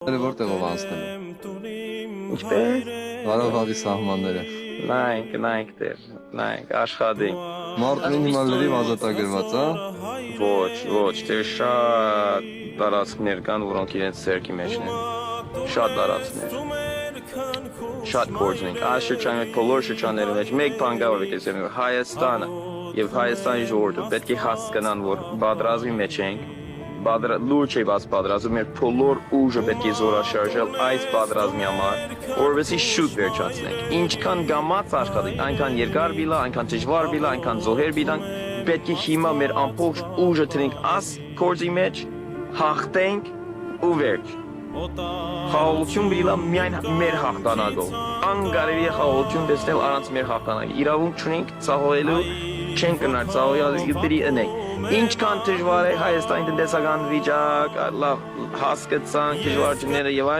Որտեղով անցնելու։ Ինչպես։ Ղարաբաղի սահմանները։ Նայենք դեր, նայենք աշխատենք։ Մարտին հիմա լրիվ ազատագրված, հա։ Ոչ, դեր շատ տարածքներ կան, որոնք իրենց ցերքի մեջն են։ Շատ տարածքներ։ Շատ գործ ենք։ Այս շրջանի մեջ բոլոր շրջանների մեջ մեկ բան կա, որ գիտեմ, Հայաստանը եւ Հայաստանի ժողովուրդը պետք է հասկանան, որ պատրաստի մեջ ենք։ Լուրջ է բաց պատրաստում, մեր բոլոր ուժը պետք է զորաշարժել այս պատրաստի համար, որովհետեւ շուտ վերջացնենք։ Ինչքան գամած աշխատենք, այնքան երկար բիլա, այնքան դժվար բիլա, այնքան զոհեր բիլան, պետք է հիմա մեր ամբողջ ուժը տնենք աս կորձի մեջ, հաղթենք ու վերջ։ Խաղաղություն բիլա միայն մեր հաղթանակով։ Անկարելի է խաղաղություն տեսնել առանց մեր հաղթանակի։ Իրավունք չունենք ցավալելու, չենք կնար ցավալի ընենք։ Ինչքան դժվար է Հայաստանի տնտեսական վիճակ, լավ հասկացանք դժվարությունները եւ